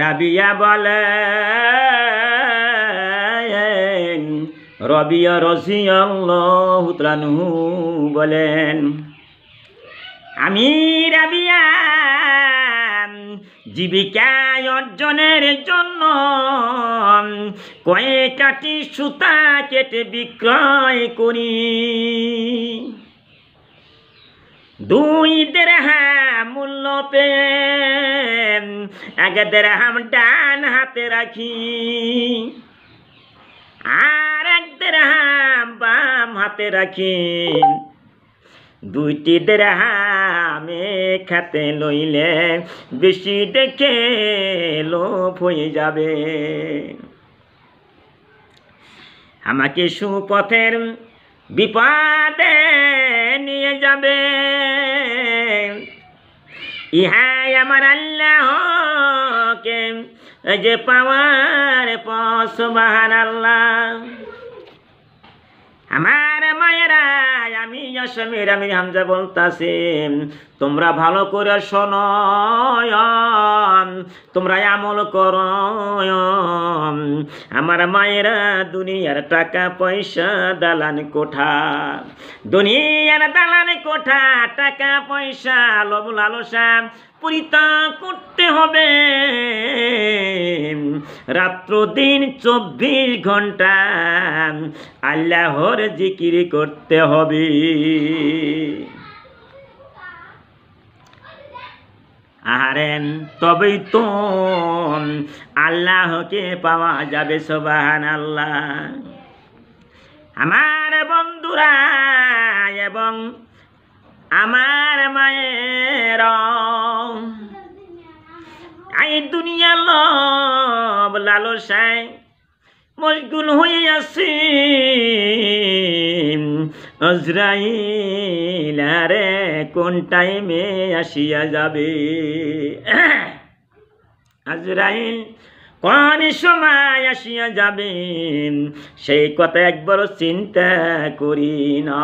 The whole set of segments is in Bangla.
রাবিয়া বলেন, রবিয়া রাদিয়াল্লাহু তাআলা আনহু বলেন, আমি রাবিয়া জীবিকা অর্জনের জন্য কয়েকটি সুতা কেটে বিক্রয় করি। 2 দিরহাম মূল্য পেয়ে 1 দিরহাম ডান হাতে রাখি, আর 1 দিরহাম বাম হাতে রাখি। 2টি দিরহাম এক হাতে লইলে বেশি দেখে লোভ হয়ে যাবে। আমাকে সুপথের বিপদে নিয়ে যাবে। ইহাই আমার আল্লাহকে যে পাওয়ার পথ, সুবহানাল্লাহ। আমার মায়েরা, আমি আসামির আমির হামজা বলতাছি, তোমরা ভালো করে শোনো, তোমরা আমল করো। আমার মায়েরা, দুনিয়ার টাকা পয়সা দালান কোঠা, দুনিয়ার দালান কোঠা, টাকা পয়সা, লোভ লালসা পরিত্যাগ করতে হবে। রাত্র দিন 24 ঘন্টা আল্লাহর জিকির করতে হবে। আরেন তবেই তো আল্লাহকে পাওয়া যাবে, সুবহানাল্লাহ। আমার বন্ধুরা এবং আমার মায়েরা, এই দুনিয়া লোভ লালসায় মশগুল হয়ে আছি। আজরাইল আরে কোন টাইমে আসিয়া যাবে, আজরাইল কোন সময় আসিয়া যাবে, সেই কথা একবারও চিন্তা করি না।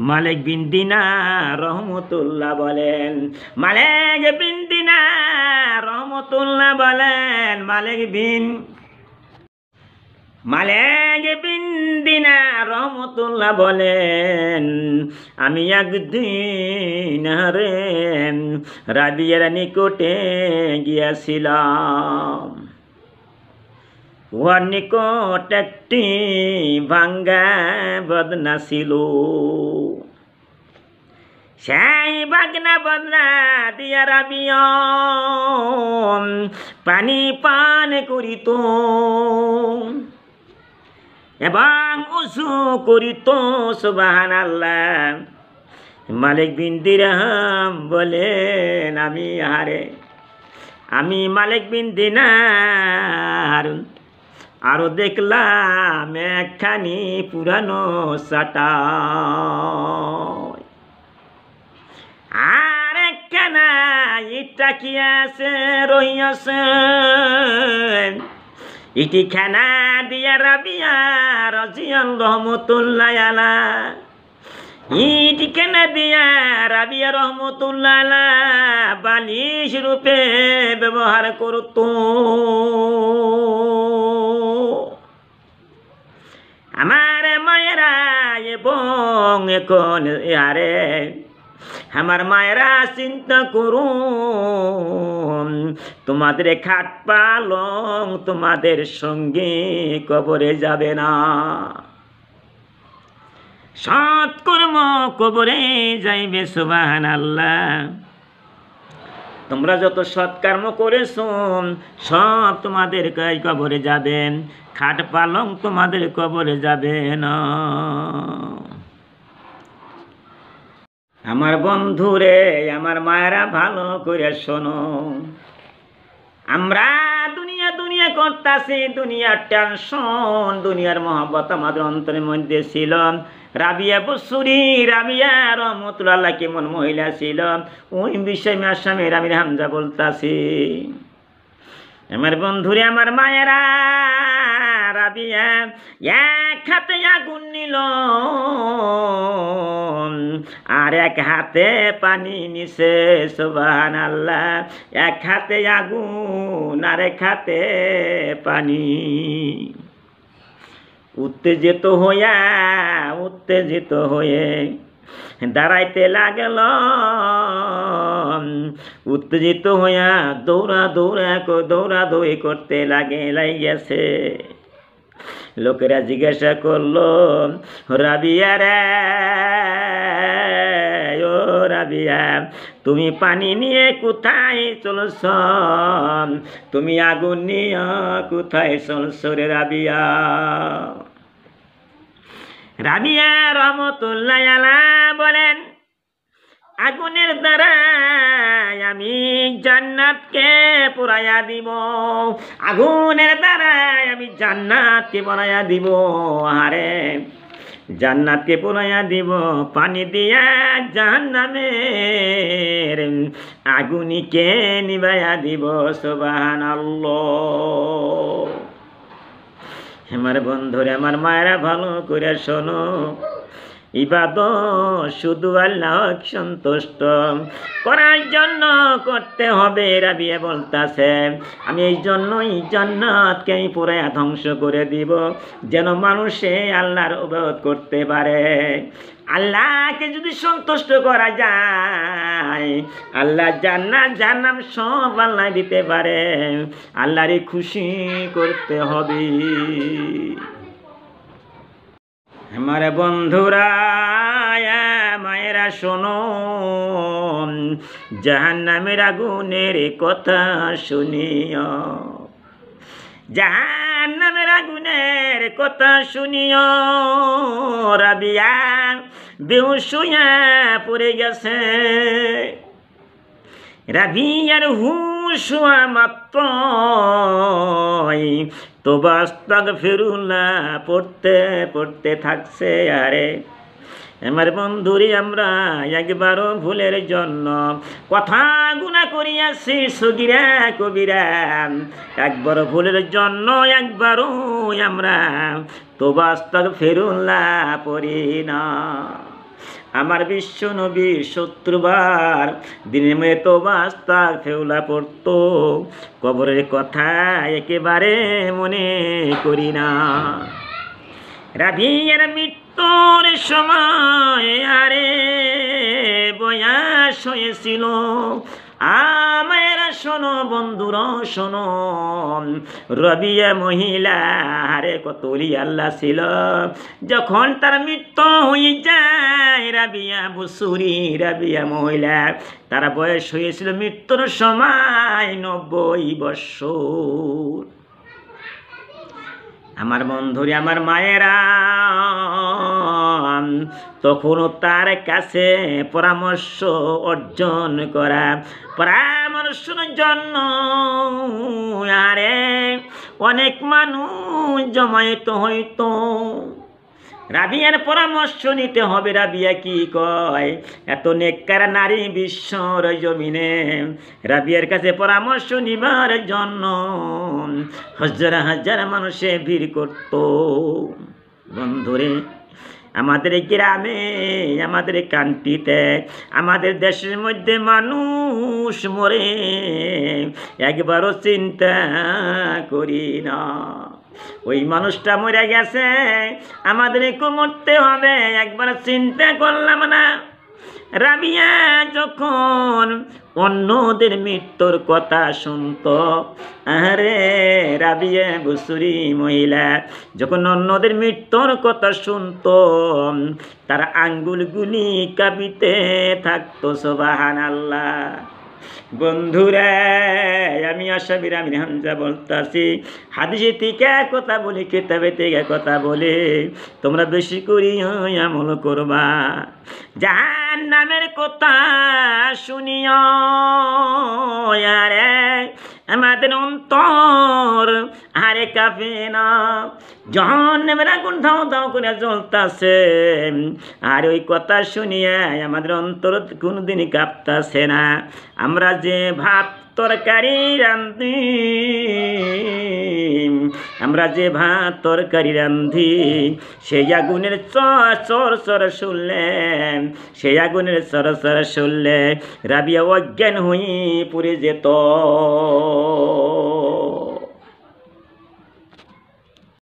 মালিক বিন দিনার রহমতুল্লাহ বলেন, মালিক বিন দিনার রহমতুল্লাহ বলেন, মালিক বিন দিনার রহমতুল্লাহ বলেন, আমি একদিন রাবিয়ার নিকটে গিয়াছিলাম। ওর নিকট একটি ভাঙ্গা বদনা ছিল। সেই ভাঙ্গা বদনা দিয়া রাবিয়া পানি পান করিত এবং উযু করিত, সুবহানাল্লাহ। মালিক বিন দিরহাম বলেন, আমি মালিক বিন দিনার আরো দেখলাম একখানি পুরানো চাটা, আর একখানা ইটা কি আছে রহিয়াছে। ইটি খানা দিয়া রাবিয়া রাদিয়াল্লাহু রহমতুল্লাহ আলাইহি, ইটি খানা দিয়া রাবিয়া রহমতুল্লাহ আলাইহি বালিশ রূপে ব্যবহার করত। আমার মায়েরা এবং এখন আমার মায়েরা চিন্তা করুন, তোমাদের খাট পালং তোমাদের সঙ্গে কবরে যাবে না। সৎকর্ম কবরে যাইবে, সুবহানাল্লাহ। তোমরা যত সৎকর্ম করেছো সব তোমাদের কবরে যাবে, খাট পালং তোমাদের কবরে যাবে না। আমার বন্ধুরে, আমার মায়েরা ভালো করে শোনো, আমরা দুনিয়া করতেছি, দুনিয়ার টেনশন, দুনিয়ার মহব্বত আমাদের অন্তরের মধ্যে ছিল। রাবিয়া বসুরি, রাবিয়া রহমতুল্লাহ কেমন মহিলা ছিল, ওই বিষয়ে আসামির আমির হামজা বলতাছি। আমার বন্ধুরে, আমার মায়েরা, রাবিয়া এক হাতে আগুন নিল আর এক হাতে পানি নিছে সুবহানাল্লাহ। এক হাতে আগুন আর এক হাতে পানি। উত্তেজিত হয়ে দাঁড়াইতে লাগল। উত্তেজিত হইয়া দৌড়াদৌড়ি করতে লাগিয়াছে। লোকেরা জিজ্ঞাসা করলো, রাবিয়া রে, ও রাবিয়া, তুমি পানি নিয়ে কোথায় চলছ? তুমি আগুন নিয়ে কোথায় চলছ রে রাবিয়া? রাবিয়া রহমতুল্লাহ আলাইহি বলেন, আগুনের দ্বারা আমি জান্নাতকে পুরাইয়া দিব। আগুনের দ্বারা আমি জান্নাতকে পুরাইয়া দিব। আরে জান্নাতকে পুরাইয়া দিব পানি দিয়া জাহান্নামের আগুনিকে নিভাইয়া দিব। সুবহানাল্লাহ। আমার বন্ধুরা, আমার মায়েরা, ভালো করে শোনো, ইবাদত শুধু আল্লাহ সন্তুষ্ট করার জন্য করতে হবে। রাবিয়া বলতাছে, আমি এই জন্যই জান্নাতকে আমি পুরাইয়া ধ্বংস করে দিব, যেন মানুষে আল্লাহর ইবাদত করতে পারে। আল্লাহকে যদি সন্তুষ্ট করা যায়, আল্লাহ জান্নাত জাহান্নাম সব আল্লাহ দিতে পারে। আল্লাহরে খুশি করতে হবে। আমার বন্ধুরা, মায়েরা শোনো, জাহান্নামের আগুনের কথা শুনিও। জাহান্নামের আগুনের কথা শুনিও। রাবিয়া বেহুশ হইয়া পড়ে গেছে। রাবিয়ার হুশ হওয়া মাত্র তওবা আস্তাগফিরুল্লাহ পড়তে থাকছে। আরে আমার বন্ধুরে, আমরা একবারও ভুলের জন্য কথা গুনাহ করিয়াছি, সগীরা কবিরা, একবারও ভুলের জন্য একবারও আমরা তওবা আস্তাগফিরুল্লাহ পড়ি না। আমার বিশ্ব নবী ৭০ বার দিনে মেয়ে তওবা আস্তাগফিরুল্লাহ পড়তো। কবরের কথা একেবারে মনে করি না। রাবিয়ার মৃত্যুর সময় আরে বয়স হয়েছিল। আমারা শোনো বন্ধুরা, শোনো, রাবিয়া মহিলা আরে কত ওলি আল্লাহ ছিল। যখন তার মৃত্যু হয়ে যায়, রাবিয়া বসুরি, রাবিয়া মহিলা, তার বয়স হয়েছিল মৃত্যুর সময় ৯০ বৎসর। আমার বন্ধুরে, আমার মায়েরা, তখনও তার কাছে পরামর্শ অর্জন করা, পরামর্শের জন্য আরে অনেক মানুষ জমায়েত হইতো। রাবিয়ার পরামর্শ নিতে হবে। রাবিয়া কি কয়? এত নেককার নারী বিশ্বর জমিনে, রাবিয়ার কাছে পরামর্শ নিবার জন্য হাজার হাজার মানুষে ভিড় করত। বন্ধুরে, আমাদের গ্রামে, আমাদের কান্ট্রিতে, আমাদের দেশের মধ্যে মানুষ মরে একবারও চিন্তা করি না। ওই মানুষটা মরে গেছে, আমাদেরকে মরতে হবে, একবার চিন্তা করলাম না। রাবিয়া যখন অন্যদের মৃত্যুর কথা শুনত, আরে রাবিয়া বসুরি মহিলা যখন অন্যদের মৃত্যুর কথা শুনত, তার আঙ্গুলগুলি কাঁপিতে থাকতো। সুবহানাল্লাহ। বন্ধুরা, আমি আশাবির আমির হামজা বলতাছি, হাদিসে থেকে কথা বলি, কিতাবে থেকে কথা বলে, তোমরা বেশি করে আমল করবা। জাহান্নামের কথা শুনিও। আরে আমাদের অন্তর আরে কাঁপে না। জাহান্নামের আগুন ধাও ধাও করে জ্বলতাছে, আর ওই কথা শুনিয়া আমাদের অন্তর কোনোদিনই কাঁপতাছে না। আমরা যে ভাত তরকারি রান্ধি, আমরা যে ভাত তরকারি রান্ধি, সেই আগুনের চর চর শুনলে, সেই আগুনের চর চর শুনলে রাবিয়া অজ্ঞান হয়ে পড়ে যেত।